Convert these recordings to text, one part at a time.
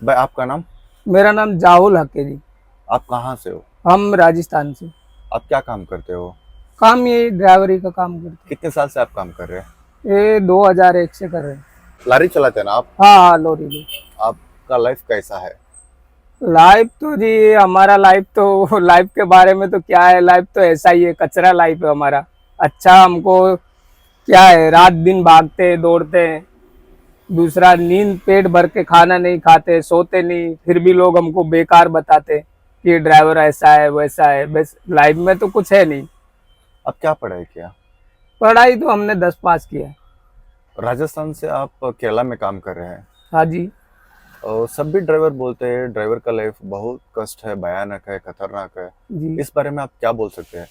भाई आपका नाम? मेरा नाम जाहुल हक है जी। आप कहाँ से हो? हम राजस्थान से। आप क्या काम करते हो? काम ये ड्राइवरी का काम करते कितने साल से आप काम कर रहे हैं? हैं। ये 2001 से कर रहे हैं। लारी चलाते हैं ना आप? हाँ हाँ, लोरी भी। आपका लाइफ कैसा है? लाइफ तो जी, हमारा लाइफ तो लाइफ के बारे में तो क्या है, लाइफ तो ऐसा ही है, कचरा लाइफ है हमारा। अच्छा, हमको क्या है, रात दिन भागते हैं, दौड़ते हैं। दूसरा, नींद पेट भर के खाना नहीं खाते, सोते नहीं, फिर भी लोग हमको बेकार बताते कि ये ड्राइवर ऐसा है वैसा है। बस लाइफ में तो कुछ है नहीं। आप क्या पढ़ाई किया? पढ़ाई तो हमने 10 पास किया है। राजस्थान से आप केरला में काम कर रहे हैं। हाँ जी। और सभी ड्राइवर बोलते हैं ड्राइवर का लाइफ बहुत कष्ट है, भयानक है, खतरनाक है। जी इस बारे में आप क्या बोल सकते हैं?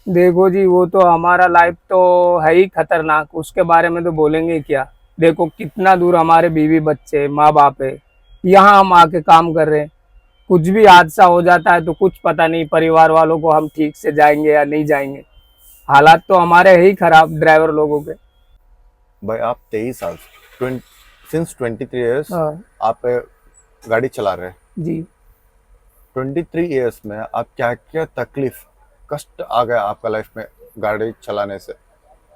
देखो जी, वो तो हमारा लाइफ तो है ही खतरनाक, उसके बारे में तो बोलेंगे ही क्या। देखो कितना दूर हमारे बीवी बच्चे माँ बाप है, यहाँ हम आके काम कर रहे हैं। कुछ भी हादसा हो जाता है तो कुछ पता नहीं परिवार वालों को हम ठीक से जाएंगे या नहीं जाएंगे। हालात तो हमारे है ही खराब ड्राइवर लोगों के। भाई आप 23 साल सिंस 23 ईयर्स हाँ आप गाड़ी चला रहे हैं। जी। 23 ईयर्स में आप क्या क्या तकलीफ कष्ट आ गया आपका लाइफ में गाड़ी चलाने से?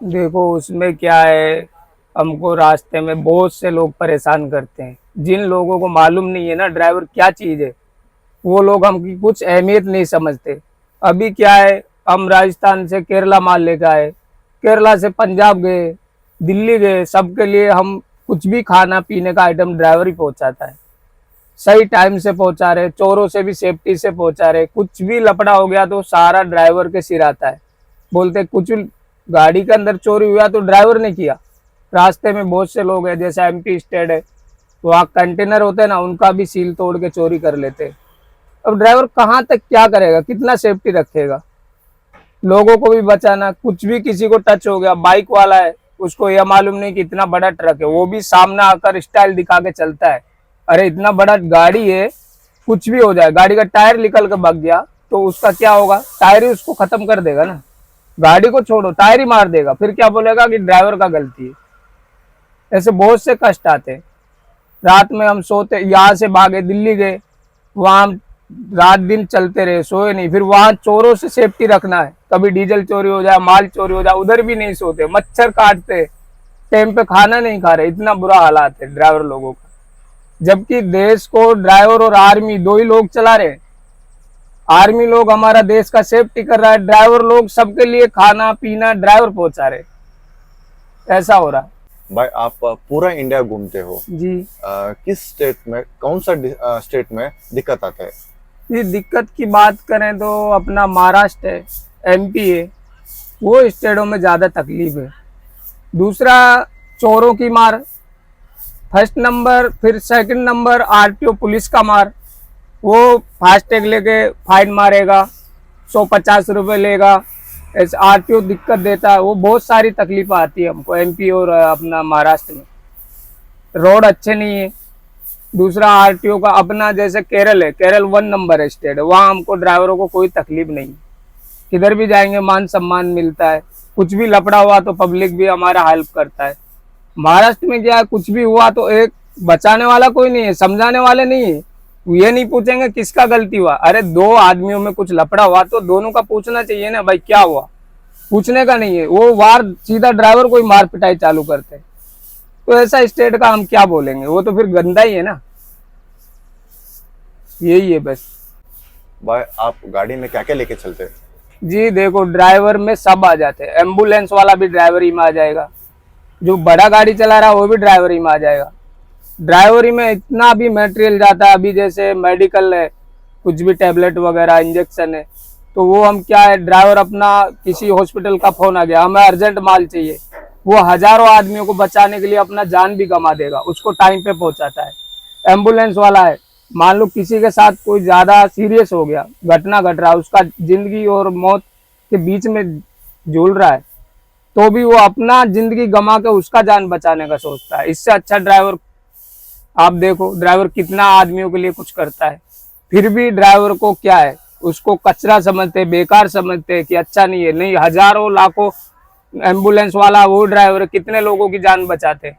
देखो उसमें क्या है, हमको रास्ते में बहुत से लोग परेशान करते हैं। जिन लोगों को मालूम नहीं है ना ड्राइवर क्या चीज़ है, वो लोग हमकी कुछ अहमियत नहीं समझते। अभी क्या है, हम राजस्थान से केरला माल लेकर आए, केरला से पंजाब गए, दिल्ली गए, सबके लिए हम कुछ भी खाना पीने का आइटम ड्राइवर ही पहुंचाता है। सही टाइम से पहुंचा रहे, चोरों से भी सेफ्टी से पहुंचा रहे। कुछ भी लफड़ा हो गया तो सारा ड्राइवर के सिर आता है। बोलते कुछ गाड़ी के अंदर चोरी हुआ तो ड्राइवर ने किया। रास्ते में बहुत से लोग हैं, जैसे एमपी स्टेट है, वहाँ कंटेनर होते हैं ना, उनका भी सील तोड़ के चोरी कर लेते हैं। अब ड्राइवर कहाँ तक क्या करेगा, कितना सेफ्टी रखेगा, लोगों को भी बचाना। कुछ भी किसी को टच हो गया, बाइक वाला है, उसको यह मालूम नहीं कि इतना बड़ा ट्रक है, वो भी सामने आकर स्टाइल दिखा के चलता है। अरे इतना बड़ा गाड़ी है, कुछ भी हो जाए, गाड़ी का टायर निकल के भाग गया तो उसका क्या होगा, टायर ही उसको खत्म कर देगा ना। गाड़ी को छोड़ो, टायर ही मार देगा, फिर क्या बोलेगा कि ड्राइवर का गलती है। ऐसे बहुत से कष्ट आते हैं। रात में हम सोते, यहाँ से भागे दिल्ली गए, वहां हम रात दिन चलते रहे, सोए नहीं। फिर वहां चोरों से सेफ्टी रखना है, कभी डीजल चोरी हो जाए, माल चोरी हो जाए, उधर भी नहीं सोते, मच्छर काटते, टाइम पे खाना नहीं खा रहे। इतना बुरा हालात है ड्राइवर लोगों का। जबकि देश को ड्राइवर और आर्मी दो ही लोग चला रहे हैं। आर्मी लोग हमारा देश का सेफ्टी कर रहा है, ड्राइवर लोग सबके लिए खाना पीना ड्राइवर पहुंचा रहे। ऐसा हो रहा है भाई आप पूरा इंडिया घूमते हो। जी। किस स्टेट में, कौन सा स्टेट में दिक्कत आता है? ये दिक्कत की बात करें तो अपना महाराष्ट्र है, एमपी है, वो स्टेटों में ज़्यादा तकलीफ है। दूसरा, चोरों की मार फर्स्ट नंबर, फिर सेकंड नंबर आरटीओ पुलिस का मार। वो फास्टैग लेके फाइन मारेगा, 150 रुपये लेगा, ऐसे आरटीओ दिक्कत देता है। वो बहुत सारी तकलीफ आती है हमको एमपी और अपना महाराष्ट्र में। रोड अच्छे नहीं है। दूसरा, आरटीओ का अपना जैसे केरल है, केरल 1 नंबर है स्टेट है, वहाँ हमको ड्राइवरों को कोई तकलीफ नहीं। किधर भी जाएंगे मान सम्मान मिलता है। कुछ भी लफड़ा हुआ तो पब्लिक भी हमारा हेल्प करता है। महाराष्ट्र में क्या है, कुछ भी हुआ तो एक बचाने वाला कोई नहीं है, समझाने वाले नहीं है। ये नहीं पूछेंगे किसका गलती हुआ। अरे दो आदमियों में कुछ लफड़ा हुआ तो दोनों का पूछना चाहिए ना, भाई क्या हुआ, पूछने का नहीं है। वो वार सीधा ड्राइवर को ही मार पिटाई चालू करते हैं। तो ऐसा स्टेट का हम क्या बोलेंगे, वो तो फिर गंदा ही है ना। यही है बस। भाई आप गाड़ी में क्या क्या लेके चलते हैं? जी देखो, ड्राइवर में सब आ जाते हैं। एम्बुलेंस वाला भी ड्राइवर ही में आ जाएगा, जो बड़ा गाड़ी चला रहा है वो भी ड्राइवर ही में आ जाएगा। ड्राइवरी में इतना भी मटेरियल जाता है, अभी जैसे मेडिकल है, कुछ भी टैबलेट वगैरह इंजेक्शन है, तो वो हम क्या है, ड्राइवर अपना किसी हॉस्पिटल का फोन आ गया, हमें अर्जेंट माल चाहिए, वो हजारों आदमियों को बचाने के लिए अपना जान भी गंवा देगा, उसको टाइम पे पहुंचाता है। एम्बुलेंस वाला है, मान लो किसी के साथ कोई ज्यादा सीरियस हो गया, घटना घट रहा है, उसका जिंदगी और मौत के बीच में झूल रहा है, तो भी वो अपना जिंदगी गंवा के उसका जान बचाने का सोचता है। इससे अच्छा ड्राइवर आप देखो, ड्राइवर कितना आदमियों के लिए कुछ करता है, फिर भी ड्राइवर को क्या है, उसको कचरा समझते, बेकार समझते कि अच्छा नहीं है। नहीं, हजारों लाखों एम्बुलेंस वाला वो ड्राइवर कितने लोगों की जान बचाते।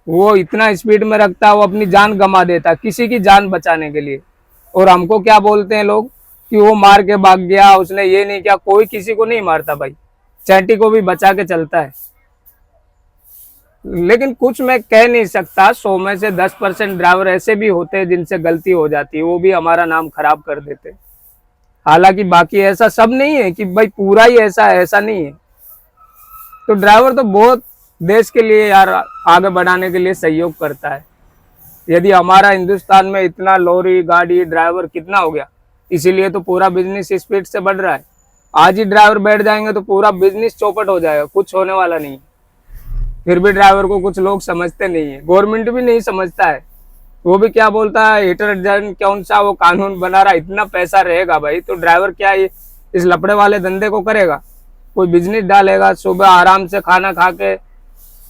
वो इतना स्पीड में रखता है, वो अपनी जान गंवा देता है किसी की जान बचाने के लिए। और हमको क्या बोलते हैं लोग कि वो मार के भाग गया, उसने ये नहीं किया। कोई किसी को नहीं मारता भाई, चैटी को भी बचा के चलता है। लेकिन कुछ मैं कह नहीं सकता, 100 में से 10% ड्राइवर ऐसे भी होते हैं जिनसे गलती हो जाती है, वो भी हमारा नाम खराब कर देते हैं। हालांकि बाकी ऐसा सब नहीं है कि भाई पूरा ही ऐसा है, ऐसा नहीं है। तो ड्राइवर तो बहुत देश के लिए यार आगे बढ़ाने के लिए सहयोग करता है। यदि हमारा हिंदुस्तान में इतना लॉरी गाड़ी ड्राइवर कितना हो गया, इसीलिए तो पूरा बिजनेस स्पीड से बढ़ रहा है। आज ही ड्राइवर बैठ जाएंगे तो पूरा बिजनेस चौपट हो जाएगा, कुछ होने वाला नहीं। फिर भी ड्राइवर को कुछ लोग समझते नहीं है, गवर्नमेंट भी नहीं समझता है। वो भी क्या बोलता है, हिटर कौन सा वो कानून बना रहा, इतना पैसा रहेगा भाई तो ड्राइवर क्या इस लपड़े वाले धंधे को करेगा? कोई बिजनेस डालेगा, सुबह आराम से खाना खा के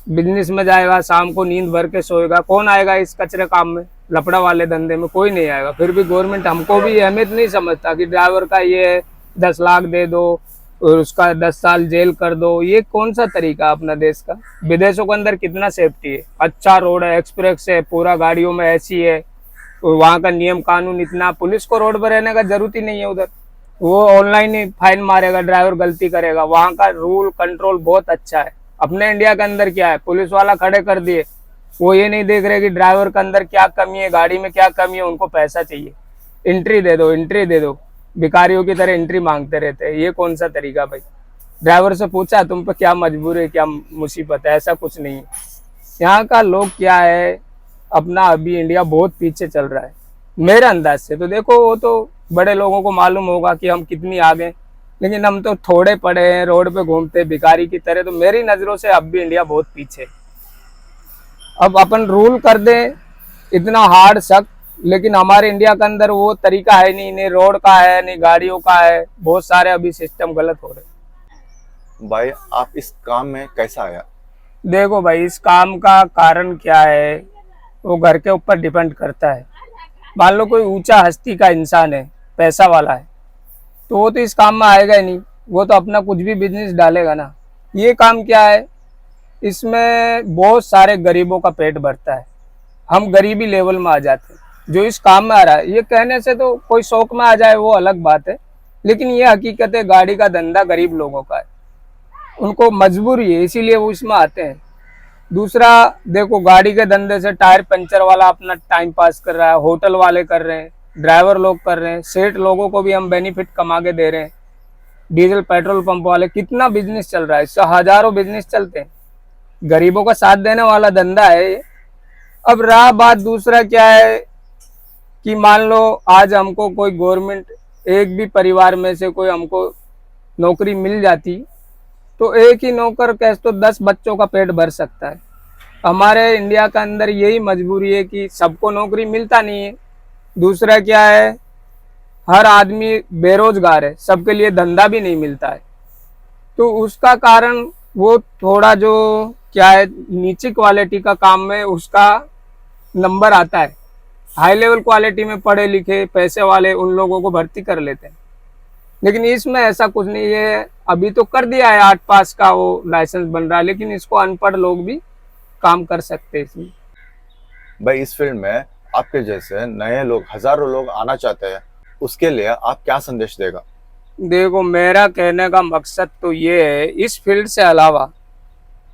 बिजनेस में जाएगा, शाम को नींद भर के सोएगा। कौन आएगा इस कचरे काम में, लपड़ा वाले धंधे में? कोई नहीं आएगा। फिर भी गवर्नमेंट हमको भी अहमियत नहीं समझता कि ड्राइवर का ये 10 लाख दे दो और उसका 10 साल जेल कर दो। ये कौन सा तरीका अपना देश का? विदेशों के अंदर कितना सेफ्टी है, अच्छा रोड है, एक्सप्रेस है, पूरा गाड़ियों में ऐसी है, और वहाँ का नियम कानून इतना, पुलिस को रोड पर रहने का जरूरत ही नहीं है उधर। वो ऑनलाइन ही फाइन मारेगा, ड्राइवर गलती करेगा। वहाँ का रूल कंट्रोल बहुत अच्छा है। अपने इंडिया के अंदर क्या है, पुलिस वाला खड़े कर दिए, वो ये नहीं देख रहे कि ड्राइवर के अंदर क्या कमी है, गाड़ी में क्या कमी है, उनको पैसा चाहिए, एंट्री दे दो, एंट्री दे दो। भिखारियों की तरह एंट्री मांगते रहते हैं। ये कौन सा तरीका भाई? ड्राइवर से पूछा तुम पे क्या मजबूरी है, क्या मुसीबत है? ऐसा कुछ नहीं है। यहाँ का लोग क्या है, अपना अभी इंडिया बहुत पीछे चल रहा है मेरे अंदाज से। तो देखो, वो तो बड़े लोगों को मालूम होगा कि हम कितनी आगे, लेकिन हम तो थोड़े पड़े हैं, रोड पे घूमते भिखारी की तरह। तो मेरी नजरों से अब भी इंडिया बहुत पीछे। अब अपन रूल कर दें इतना हार्ड सख्त, लेकिन हमारे इंडिया के अंदर वो तरीका है नहीं, नहीं रोड का है, नहीं गाड़ियों का है। बहुत सारे अभी सिस्टम गलत हो रहे। भाई आप इस काम में कैसा आया? देखो भाई, इस काम का कारण क्या है, वो घर के ऊपर डिपेंड करता है। मान लो कोई ऊंचा हस्ती का इंसान है, पैसा वाला है, तो वो तो इस काम में आएगा ही नहीं। वो तो अपना कुछ भी बिजनेस डालेगा ना। ये काम क्या है, इसमें बहुत सारे गरीबों का पेट भरता है। हम गरीबी लेवल में आ जाते हैं जो इस काम में आ रहा है। ये कहने से तो कोई शौक में आ जाए वो अलग बात है, लेकिन ये हकीकत है, गाड़ी का धंधा गरीब लोगों का है, उनको मजबूरी है, इसीलिए वो इसमें आते हैं। दूसरा देखो, गाड़ी के धंधे से टायर पंचर वाला अपना टाइम पास कर रहा है, होटल वाले कर रहे हैं, ड्राइवर लोग कर रहे हैं, सेठ लोगों को भी हम बेनिफिट कमा के दे रहे हैं, डीजल पेट्रोल पंप वाले, कितना बिजनेस चल रहा है, इससे हजारों बिजनेस चलते हैं। गरीबों का साथ देने वाला धंधा है ये। अब रहा बात दूसरा क्या है कि मान लो आज हमको कोई गवर्नमेंट, एक भी परिवार में से कोई हमको नौकरी मिल जाती, तो एक ही नौकर कैसे तो 10 बच्चों का पेट भर सकता है। हमारे इंडिया के अंदर यही मजबूरी है कि सबको नौकरी मिलता नहीं है। दूसरा क्या है, हर आदमी बेरोजगार है, सबके लिए धंधा भी नहीं मिलता है। तो उसका कारण वो थोड़ा जो क्या है, नीचे क्वालिटी का काम में उसका नंबर आता है। हाई लेवल क्वालिटी में पढ़े लिखे पैसे वाले उन लोगों को भर्ती कर लेते हैं, लेकिन इसमें ऐसा कुछ नहीं है। अभी तो कर दिया है 8 पास का वो लाइसेंस बन रहा है, लेकिन इसको अनपढ़ लोग भी काम कर सकते हैं इसमें। भाई इस फील्ड में आपके जैसे नए लोग, हजारों लोग आना चाहते हैं, उसके लिए आप क्या संदेश देगा? देखो, मेरा कहने का मकसद तो ये है, इस फील्ड से अलावा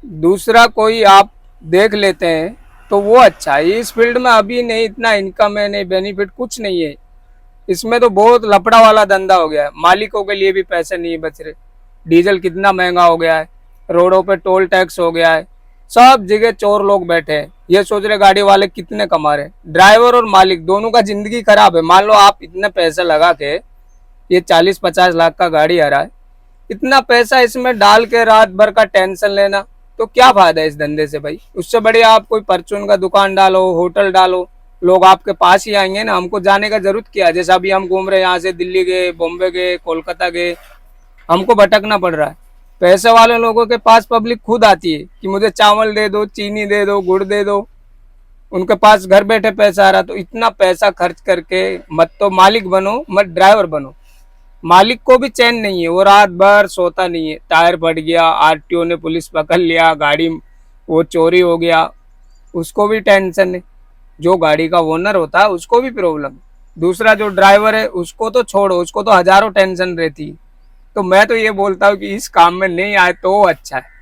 दूसरा कोई आप देख लेते हैं तो वो अच्छा है। इस फील्ड में अभी नहीं इतना इनकम है, नहीं बेनिफिट, कुछ नहीं है। इसमें तो बहुत लफड़ा वाला धंधा हो गया है, मालिकों के लिए भी पैसे नहीं बच रहे। डीजल कितना महंगा हो गया है, रोडों पे टोल टैक्स हो गया है, सब जगह चोर लोग बैठे हैं। ये सोच रहे गाड़ी वाले कितने कमा रहे, ड्राइवर और मालिक दोनों का जिंदगी खराब है। मान लो आप इतने पैसे लगा के ये 40-50 लाख का गाड़ी आ रहा है, इतना पैसा इसमें डाल के रात भर का टेंशन लेना, तो क्या फायदा है इस धंधे से भाई? उससे बढ़िया आप कोई परचून का दुकान डालो, होटल डालो, लोग आपके पास ही आएंगे ना। हमको जाने का जरूरत क्या है? जैसा अभी हम घूम रहे हैं, यहाँ से दिल्ली गए, बॉम्बे गए, कोलकाता गए, हमको भटकना पड़ रहा है। पैसे वाले लोगों के पास पब्लिक खुद आती है कि मुझे चावल दे दो, चीनी दे दो, गुड़ दे दो, उनके पास घर बैठे पैसा आ रहा। तो इतना पैसा खर्च करके मत तो मालिक बनो, मत ड्राइवर बनो। मालिक को भी चैन नहीं है, वो रात भर सोता नहीं है। टायर फट गया, आरटीओ ने पुलिस पकड़ लिया, गाड़ी वो चोरी हो गया, उसको भी टेंशन है, जो गाड़ी का ओनर होता है उसको भी प्रॉब्लम, दूसरा जो ड्राइवर है उसको तो छोड़ो, उसको तो हजारों टेंशन रहती है। तो मैं तो ये बोलता हूँ कि इस काम में नहीं आए तो अच्छा है।